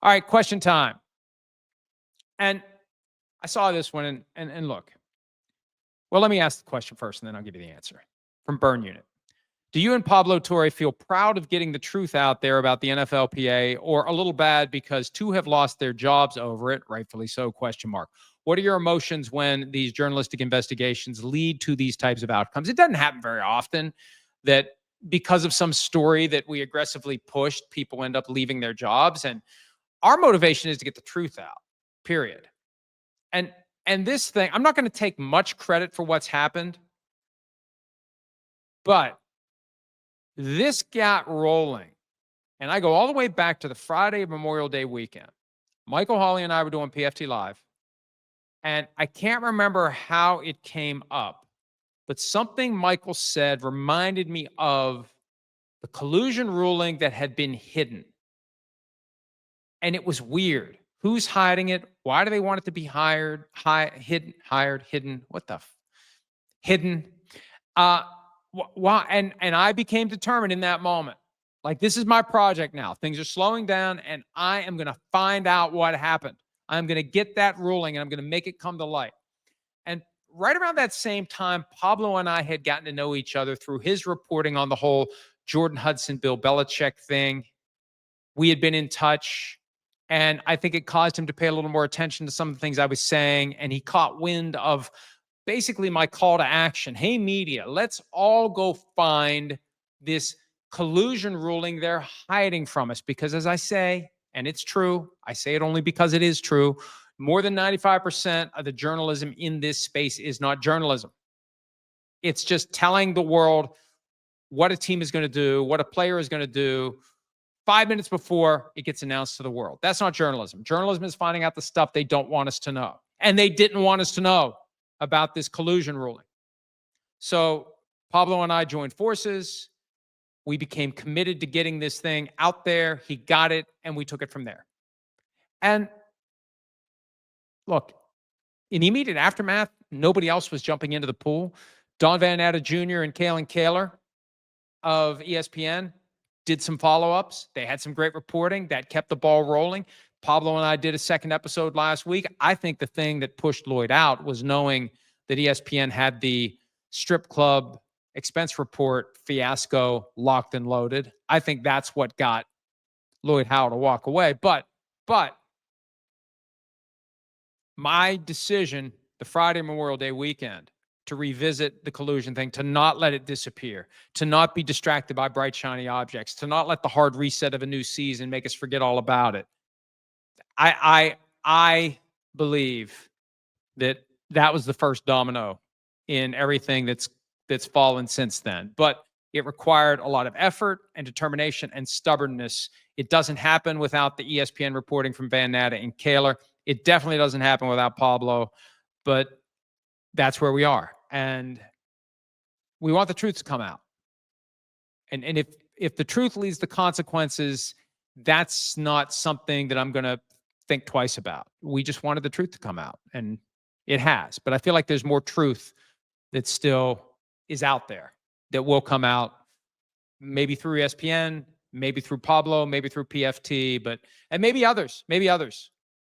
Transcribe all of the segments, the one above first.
All right, question time. And I saw this one, and look. Well, let me ask the question first, and then I'll give you the answer. From Burn Unit. Do you and Pablo Torre feel proud of getting the truth out there about the NFLPA, or a little bad because two have lost their jobs over it, rightfully so, question mark? What are your emotions when these journalistic investigations lead to these types of outcomes? It doesn't happen very often that because of some story that we aggressively pushed, people end up leaving their jobs. And our motivation is to get the truth out, period. And this thing, I'm not going to take much credit for what's happened, but this got rolling. And I go all the way back to the Friday of Memorial Day weekend. Michael Hawley and I were doing PFT Live. And I can't remember how it came up, but something Michael said reminded me of the collusion ruling that had been hidden. And it was weird. Who's hiding it? Why do they want it to be hidden? What the? Hidden. Why? And I became determined in that moment. Like, this is my project now. Things are slowing down, and I am going to find out what happened. I'm going to get that ruling, and I'm going to make it come to light. And right around that same time, Pablo and I had gotten to know each other through his reporting on the whole Jordan Hudson, Bill Belichick thing. We had been in touch. And I think it caused him to pay a little more attention to some of the things I was saying. And he caught wind of basically my call to action. Hey, media, let's all go find this collusion ruling they're hiding from us. Because as I say, and it's true, I say it only because it is true, more than 95% of the journalism in this space is not journalism. It's just telling the world what a team is going to do, what a player is going to do, 5 minutes before it gets announced to the world. That's not journalism. Journalism is finding out the stuff they don't want us to know. And they didn't want us to know about this collusion ruling. So Pablo and I joined forces. We became committed to getting this thing out there. He got it, and we took it from there. And look, in the immediate aftermath, nobody else was jumping into the pool. Don Van Natta Jr. and Kalen Kaler of ESPN did some follow-ups. They had some great reporting that kept the ball rolling. Pablo and I did a second episode last week. I think the thing that pushed Lloyd out was knowing that ESPN had the strip club expense report fiasco locked and loaded. I think that's what got Lloyd Howe to walk away. But my decision the Friday Memorial Day weekend to revisit the collusion thing, to not let it disappear, to not be distracted by bright, shiny objects, to not let the hard reset of a new season make us forget all about it. I believe that was the first domino in everything that's fallen since then. But it required a lot of effort and determination and stubbornness. It doesn't happen without the ESPN reporting from Van Natta and Kaler. It definitely doesn't happen without Pablo, but that's where we are. And we want the truth to come out. And if the truth leads to consequences, that's not something that I'm going to think twice about. We just wanted the truth to come out, and it has. But I feel like there's more truth that still is out there that will come out, maybe through ESPN, maybe through Pablo, maybe through PFT, and maybe others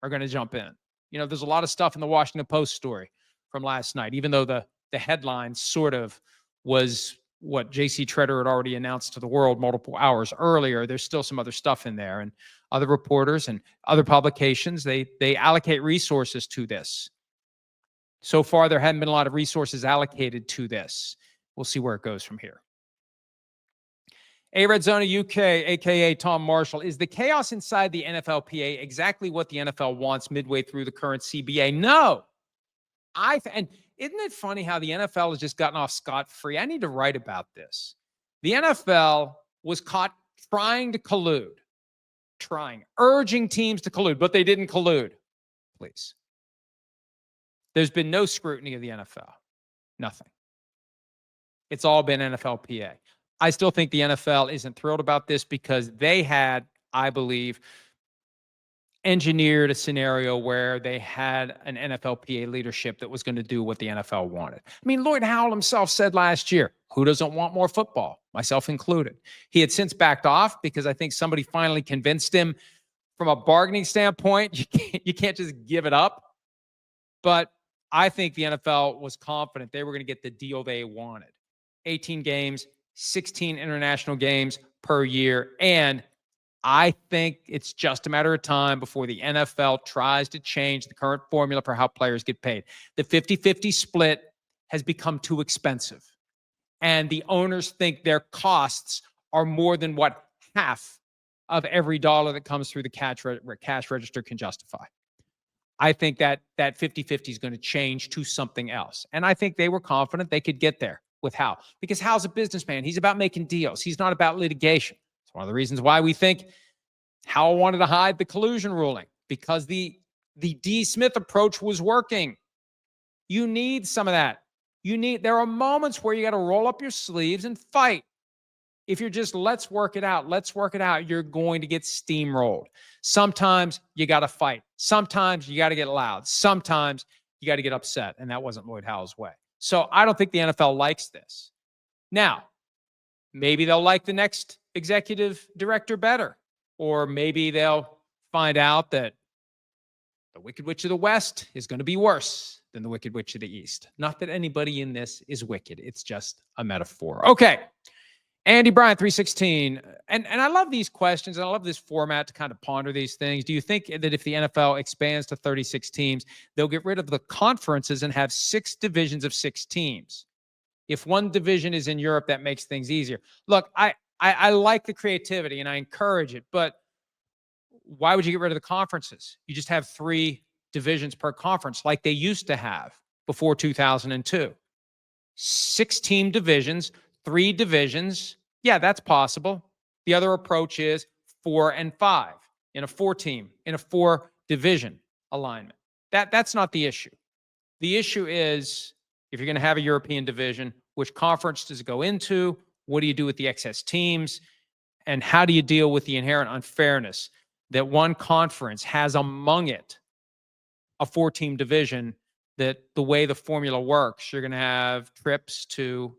are going to jump in. You know, there's a lot of stuff in the Washington Post story from last night, even though the headline sort of was what J.C. Treader had already announced to the world multiple hours earlier. There's still some other stuff in there, and other reporters and other publications, they allocate resources to this. So far, there haven't been a lot of resources allocated to this. We'll see where it goes from here. A-Red Zona UK, a.k.a. Tom Marshall. Is the chaos inside the NFLPA exactly what the NFL wants midway through the current CBA? No. And isn't it funny how the NFL has just gotten off scot-free? I need to write about this. The NFL was caught trying to collude, urging teams to collude, but they didn't collude. Please. There's been no scrutiny of the NFL. Nothing. It's all been NFLPA. I still think the NFL isn't thrilled about this because they had, I believe, engineered a scenario where they had an NFLPA leadership that was going to do what the NFL wanted. I mean, Lloyd Howell himself said last year, who doesn't want more football? Myself included. He had since backed off because I think somebody finally convinced him from a bargaining standpoint, you can't just give it up. But I think the NFL was confident they were going to get the deal they wanted. 18 games, 16 international games per year. And I think it's just a matter of time before the NFL tries to change the current formula for how players get paid. The 50-50 split has become too expensive. And the owners think their costs are more than what half of every dollar that comes through the cash register can justify. I think that 50-50 is going to change to something else. And I think they were confident they could get there with Hal. Because Hal's a businessman. He's about making deals. He's not about litigation. It's one of the reasons why we think Hal wanted to hide the collusion ruling, because the D. Smith approach was working. You need some of that. There are moments where you got to roll up your sleeves and fight. If you're just, let's work it out, you're going to get steamrolled. Sometimes you got to fight. Sometimes you got to get loud. Sometimes you got to get upset. And that wasn't Lloyd Howell's way. So I don't think the NFL likes this. Now, maybe they'll like the next executive director better. Or maybe they'll find out that the Wicked Witch of the West is going to be worse than the Wicked Witch of the East. Not that anybody in this is wicked. It's just a metaphor. Okay. Andy Bryan, 316. And I love these questions, and I love this format to kind of ponder these things. Do you think that if the NFL expands to 36 teams, they'll get rid of the conferences and have 6 divisions of 6 teams? If one division is in Europe, that makes things easier. Look, I like the creativity and I encourage it, but why would you get rid of the conferences? You just have 3 divisions per conference like they used to have before 2002. 6-team divisions, 3 divisions. Yeah, that's possible. The other approach is 4 and 5 in a 4-team, in a 4-division alignment. That's not the issue. The issue is, if you're going to have a European division, which conference does it go into? What do you do with the excess teams? And how do you deal with the inherent unfairness that one conference has among it a 4-team division, that the way the formula works, you're going to have trips to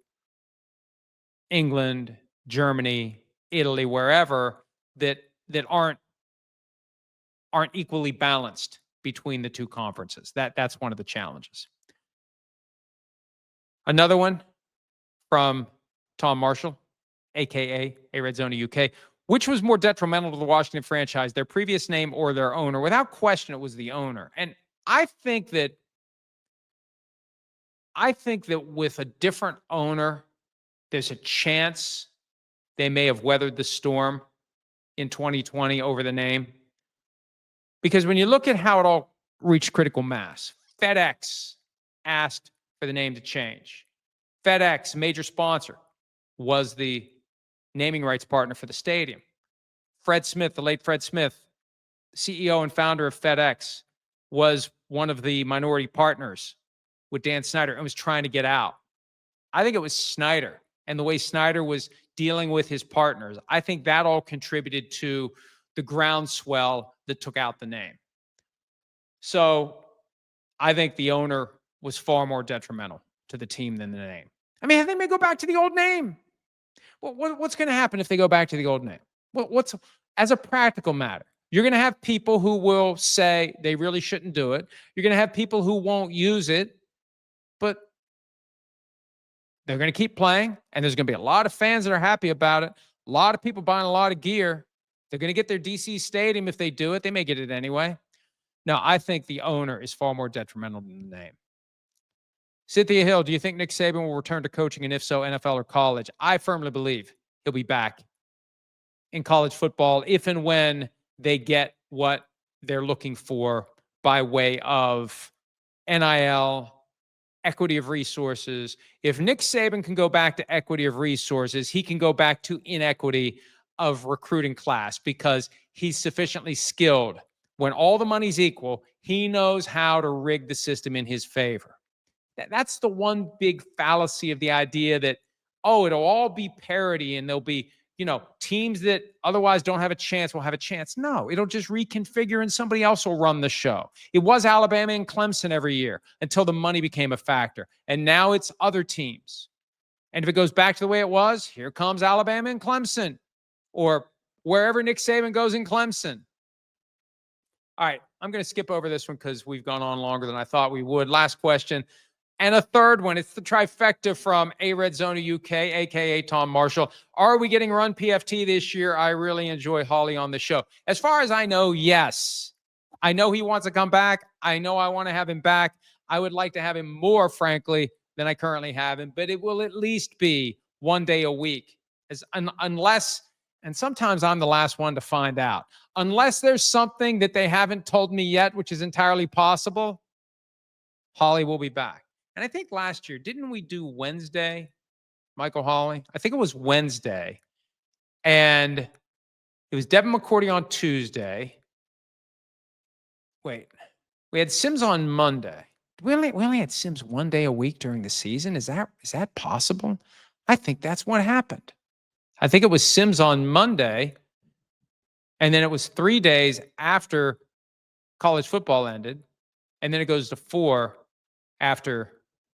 England, Germany, Italy, wherever, that aren't equally balanced between the 2 conferences. That's one of the challenges. Another one from Tom Marshall, a.k.a. A-Red Zone UK. Which was more detrimental to the Washington franchise, their previous name or their owner? Without question, it was the owner. And I think that with a different owner, there's a chance they may have weathered the storm in 2020 over the name. Because when you look at how it all reached critical mass, FedEx asked for the name to change. FedEx, major sponsor, was the naming rights partner for the stadium. Fred Smith, the late Fred Smith, CEO and founder of FedEx, was one of the minority partners with Dan Snyder and was trying to get out. I think it was Snyder and the way Snyder was dealing with his partners. I think that all contributed to the groundswell that took out the name. So I think the owner was far more detrimental to the team than the name. I mean, they may go back to the old name. What's going to happen if they go back to the old name? What's as a practical matter? You're going to have people who will say they really shouldn't do it. You're going to have people who won't use it, but they're going to keep playing, and there's going to be a lot of fans that are happy about it. A lot of people buying a lot of gear. They're going to get their DC stadium if they do it. They may get it anyway. No, I think the owner is far more detrimental than the name. Cynthia Hill, do you think Nick Saban will return to coaching, and if so, NFL or college? I firmly believe he'll be back in college football if and when they get what they're looking for by way of NIL, equity of resources. If Nick Saban can go back to equity of resources, he can go back to inequity of recruiting class, because he's sufficiently skilled. When all the money's equal, he knows how to rig the system in his favor. That's the one big fallacy of the idea that, oh, it'll all be parity and there'll be, teams that otherwise don't have a chance will have a chance. No, it'll just reconfigure and somebody else will run the show. It was Alabama and Clemson every year until the money became a factor. And now it's other teams. And if it goes back to the way it was, here comes Alabama and Clemson, or wherever Nick Saban goes in Clemson. All right, I'm going to skip over this one because we've gone on longer than I thought we would. Last question. And a third one. It's the trifecta from A-Red Zona UK, a.k.a. Tom Marshall. Are we getting Run PFT this year? I really enjoy Holly on the show. As far as I know, yes. I know he wants to come back. I know I want to have him back. I would like to have him more, frankly, than I currently have him. But it will at least be one day a week. Unless, and sometimes I'm the last one to find out, unless there's something that they haven't told me yet, which is entirely possible, Holly will be back. And I think last year, didn't we do Wednesday, Michael Holly? I think it was Wednesday. And it was Devin McCourty on Tuesday. Wait, we had Sims on Monday. We only had Sims one day a week during the season. Is that possible? I think that's what happened. I think it was Sims on Monday, and then it was 3 days after college football ended, and then it goes to 4 after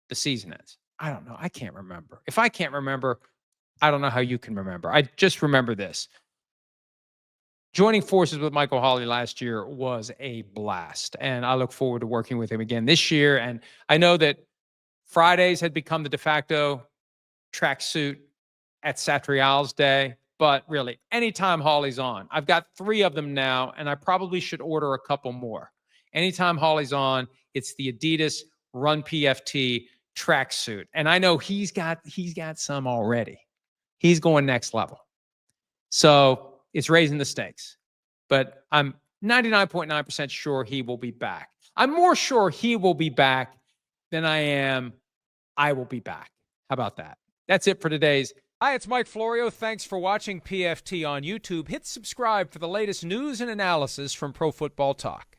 the season ends. I don't know. I can't remember. If I can't remember, I don't know how you can remember. I just remember this. Joining forces with Michael Holly last year was a blast, and I look forward to working with him again this year. And I know that Fridays had become the de facto tracksuit at Satrial's day, but really, anytime Holly's on, I've got 3 of them now, and I probably should order a couple more. Anytime Holly's on, it's the Adidas Run PFT tracksuit, and I know he's got some already. He's going next level, so it's raising the stakes. But I'm 99.9% sure he will be back. I'm more sure he will be back than I will be back. How about that? That's it for today's. Hi, it's Mike Florio. Thanks for watching PFT on YouTube. Hit subscribe for the latest news and analysis from Pro Football Talk.